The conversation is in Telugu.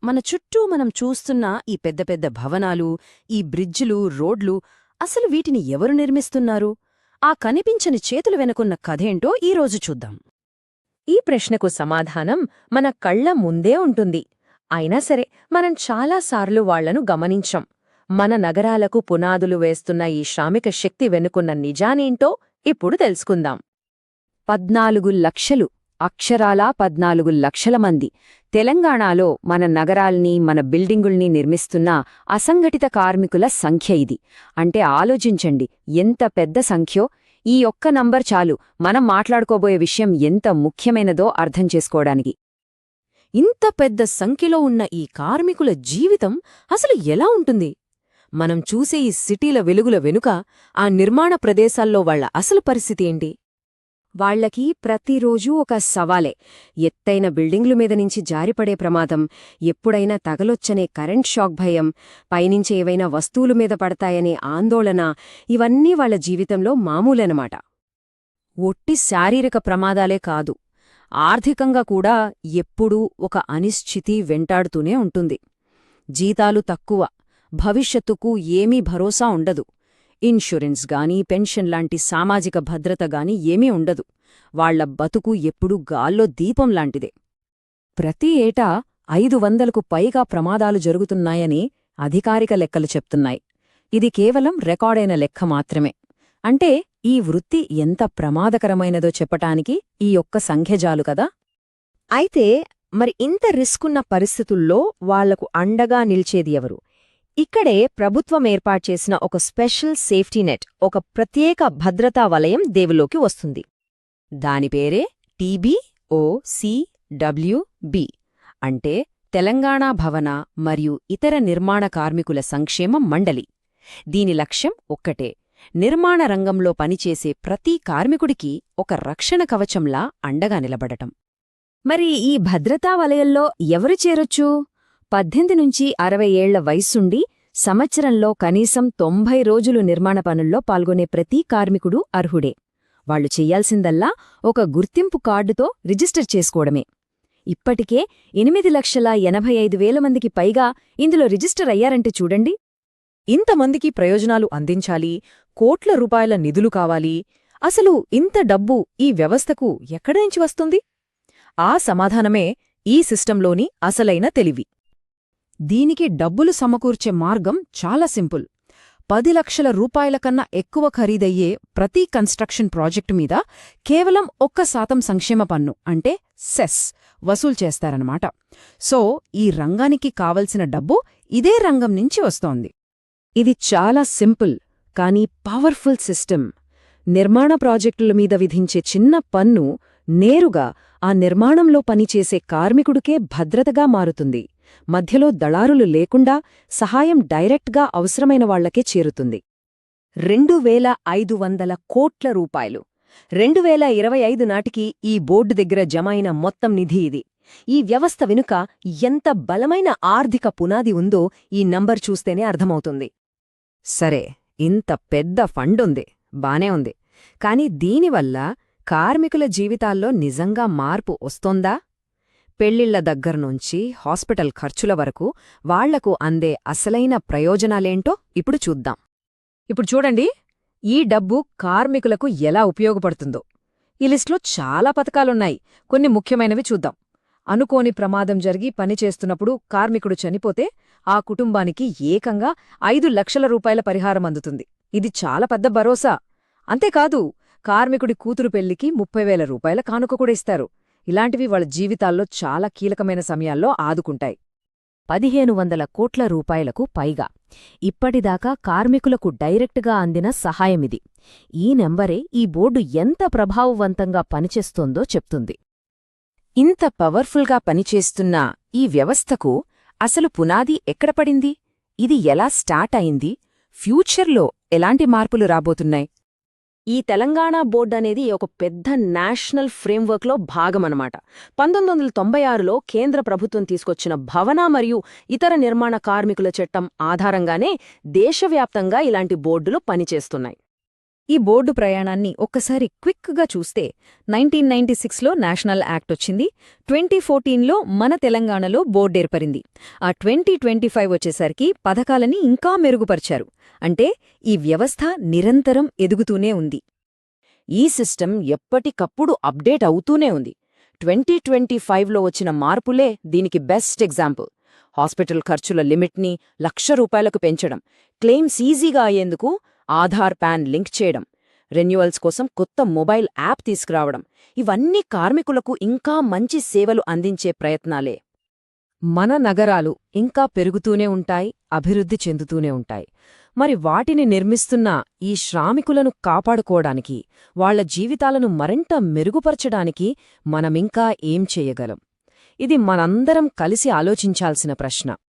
మన చుట్టూ మనం చూస్తున్న ఈ పెద్ద పెద్ద భవనాలు, ఈ బ్రిడ్జిలు, రోడ్లు అసలు వీటిని ఎవరు నిర్మిస్తున్నారు? ఆ కనిపించని చేతుల వెనుకున్న కథేంటో ఈరోజు చూద్దాం. ఈ ప్రశ్నకు సమాధానం మన కళ్ల ముందే ఉంటుంది. అయినా సరే మనం చాలాసార్లు వాళ్లను గమనించం. మన నగరాలకు పునాదులు వేస్తున్న ఈ శ్రామిక శక్తి వెనుకున్న నిజానేంటో ఇప్పుడు తెలుసుకుందాం. 14 లక్షలు, అక్షరాలా 14 లక్షల మంది తెలంగాణలో మన నగరాల్ని, మన బిల్డింగుల్ని నిర్మిస్తున్న అసంఘటిత కార్మికుల సంఖ్య ఇది. అంటే ఆలోచించండి, ఎంత పెద్ద సంఖ్యో. ఈ ఒక్క నంబర్ చాలు మనం మాట్లాడుకోబోయే విషయం ఎంత ముఖ్యమైనదో అర్థం చేసుకోవడానికి. ఇంత పెద్ద సంఖ్యలో ఉన్న ఈ కార్మికుల జీవితం అసలు ఎలా ఉంటుంది? మనం చూసే ఈ సిటీల వెలుగుల వెనుక ఆ నిర్మాణ ప్రదేశాల్లో వాళ్ల అసలు పరిస్థితి ఏంటి? వాళ్లకి ప్రతిరోజూ ఒక సవాలే. ఎత్తైన బిల్డింగ్లు మీద నుంచి జారిపడే ప్రమాదం, ఎప్పుడైనా తగలొచ్చనే కరెంట్ షాక్ భయం, పైనుంచి ఏవైనా వస్తువుల మీద పడతాయనే ఆందోళన, ఇవన్నీ వాళ్ల జీవితంలో మామూలనమాట. ఒట్టి శారీరక ప్రమాదాలే కాదు, ఆర్థికంగా కూడా ఎప్పుడూ ఒక అనిశ్చితి వెంటాడుతూనే ఉంటుంది. జీతాలు తక్కువ, భవిష్యత్తుకు ఏమీ భరోసా ఉండదు. ఇన్సూరెన్స్ గానీ, పెన్షన్ లాంటి సామాజిక భద్రత గానీ ఏమీ ఉండదు. వాళ్ల బతుకు ఎప్పుడూ గాల్లో దీపంలాంటిదే. ప్రతి ఏటా 500కు పైగా ప్రమాదాలు జరుగుతున్నాయని అధికారిక లెక్కలు చెప్తున్నాయి. ఇది కేవలం రికార్డైన లెక్క మాత్రమే. అంటే ఈ వృత్తి ఎంత ప్రమాదకరమైనదో చెప్పటానికి ఈ ఒక్క సంఖ్యజాలు కదా. అయితే మరి ఇంత రిస్కున్న పరిస్థితుల్లో వాళ్లకు అండగా నిల్చేది ఎవరు? ఇక్కడే ప్రభుత్వం ఏర్పాటుచేసిన ఒక స్పెషల్ సేఫ్టీ నెట్, ఒక ప్రత్యేక భద్రతా వలయం దేవులోకి వస్తుంది. దాని పేరే TBOCWB, అంటే తెలంగాణ భవన మరియు ఇతర నిర్మాణ కార్మికుల సంక్షేమ మండలి. దీని లక్ష్యం ఒక్కటే: నిర్మాణ రంగంలో పనిచేసే ప్రతి కార్మికుడికి ఒక రక్షణ కవచంలా అండగా నిలబడటం. మరి ఈ భద్రతా వలయంలో ఎవరు చేరొచ్చు? 18 నుంచి 60 ఏళ్ల వయస్సుండి సంవత్సరంలో కనీసం 90 రోజులు నిర్మాణ పనుల్లో పాల్గొనే ప్రతి కార్మికుడు అర్హుడే. వాళ్లు చెయ్యాల్సిందల్లా ఒక గుర్తింపు కార్డుతో రిజిస్టర్ చేసుకోవడమే. ఇప్పటికే 8,85,000 మందికి పైగా ఇందులో రిజిస్టర్ అయ్యారంటే చూడండి. ఇంతమందికి ప్రయోజనాలు అందించాలి, కోట్ల రూపాయల నిధులు కావాలి. అసలు ఇంత డబ్బు ఈ వ్యవస్థకు ఎక్కడినుంచి వస్తుంది? ఆ సమాధానమే ఈ సిస్టంలోని అసలైన తెలివి. దీనికి డబ్బులు సమకూర్చే మార్గం చాలా సింపుల్. 10 లక్షల రూపాయల కన్నా ఎక్కువ ఖరీదయ్యే ప్రతి కన్స్ట్రక్షన్ ప్రాజెక్టు మీద కేవలం 1% సంక్షేమ పన్ను, అంటే సెస్, వసూలు చేస్తారన్నమాట. సో ఈ రంగానికి కావలసిన డబ్బు ఇదే రంగం నుంచి వస్తోంది. ఇది చాలా సింపుల్ కానీ పవర్ఫుల్ సిస్టమ్. నిర్మాణ ప్రాజెక్టుల మీద విధించే చిన్న పన్ను నేరుగా ఆ నిర్మాణంలో పనిచేసే కార్మికుడికే భద్రతగా మారుతుంది. మధ్యలో దళారులు లేకుండా సహాయం డైరెక్ట్గా అవసరమైన వాళ్లకే చేరుతుంది. 2,500 కోట్ల రూపాయలు 2025 నాటికి ఈ బోర్డు దగ్గర జమైన మొత్తం నిధి ఇది. ఈ వ్యవస్థ వెనుక ఎంత బలమైన ఆర్థిక పునాది ఉందో ఈ నంబర్ చూస్తేనే అర్థమవుతుంది. సరే, ఇంత పెద్ద ఫండుంది, బానే ఉంది. కాని దీనివల్ల కార్మికుల జీవితాల్లో నిజంగా మార్పు వస్తోందా? పెళ్లిళ్ల దగ్గర్నుంచి హాస్పిటల్ ఖర్చుల వరకు వాళ్లకు అందే అసలైన ప్రయోజనాలేంటో ఇప్పుడు చూద్దాం. ఇప్పుడు చూడండి, ఈ డబ్బు కార్మికులకు ఎలా ఉపయోగపడుతుందో. ఈ లిస్టులో చాలా పథకాలున్నాయి. కొన్ని ముఖ్యమైనవి చూద్దాం. అనుకోని ప్రమాదం జరిగి పనిచేస్తున్నప్పుడు కార్మికుడు చనిపోతే ఆ కుటుంబానికి ఏకంగా 5 లక్షల రూపాయల పరిహారం అందుతుంది. ఇది చాలా పెద్ద భరోసా. అంతేకాదు, కార్మికుడి కూతురు పెళ్లికి 30,000 రూపాయల కానుక కూడా ఇస్తారు. ఇలాంటివి వాళ్ళ జీవితాల్లో చాలా కీలకమైన సమయాల్లో ఆదుకుంటాయి. 1,500 కోట్ల రూపాయలకు పైగా ఇప్పటిదాకా కార్మికులకు డైరెక్ట్గా అందిన సహాయమిది. ఈ నెంబరే ఈ బోర్డు ఎంత ప్రభావవంతంగా పనిచేస్తోందో చెప్తుంది. ఇంత పవర్ఫుల్గా పనిచేస్తున్న ఈ వ్యవస్థకు అసలు పునాది ఎక్కడ పడింది? ఇది ఎలా స్టార్ట్ అయింది? ఫ్యూచర్లో ఎలాంటి మార్పులు రాబోతున్నాయి? ఈ తెలంగాణ బోర్డు అనేది ఒక పెద్ద నేషనల్ ఫ్రేమ్వర్క్లో భాగమన్నమాట. 1996లో కేంద్ర ప్రభుత్వం తీసుకొచ్చిన భవన మరియు ఇతర నిర్మాణ కార్మికుల చట్టం ఆధారంగానే దేశవ్యాప్తంగా ఇలాంటి బోర్డులు పనిచేస్తున్నాయి. ఈ బోర్డు ప్రయాణాన్ని ఒక్కసారి క్విక్గా చూస్తే 1996లో నేషనల్ యాక్ట్ వచ్చింది, 2014లో మన తెలంగాణలో బోర్డు ఏర్పరింది. ఆ 2025 వచ్చేసరికి పథకాలని ఇంకా మెరుగుపరిచారు. అంటే ఈ వ్యవస్థ నిరంతరం ఎదుగుతూనే ఉంది. ఈ సిస్టమ్ ఎప్పటికప్పుడు అప్డేట్ అవుతూనే ఉంది. 2025లో వచ్చిన మార్పులే దీనికి బెస్ట్ ఎగ్జాంపుల్. హాస్పిటల్ ఖర్చుల లిమిట్ని ₹1,00,000 పెంచడం, క్లెయిమ్స్ ఈజీగా అయ్యేందుకు ఆధార్ పాన్ లింక్ చేయడం, రెన్యువల్స్ కోసం కొత్త మొబైల్ యాప్ తీసుకురావడం, ఇవన్నీ కార్మికులకు ఇంకా మంచి సేవలు అందించే ప్రయత్నాలే. మన నగరాలు ఇంకా పెరుగుతూనే ఉంటాయి, అభివృద్ధి చెందుతూనే ఉంటాయి. మరి వాటిని నిర్మిస్తున్న ఈ శ్రామికులను కాపాడుకోవడానికి, వాళ్ల జీవితాలను మరింత మెరుగుపరచడానికి మనమింకా ఏం చేయగలం? ఇది మనందరం కలిసి ఆలోచించాల్సిన ప్రశ్న.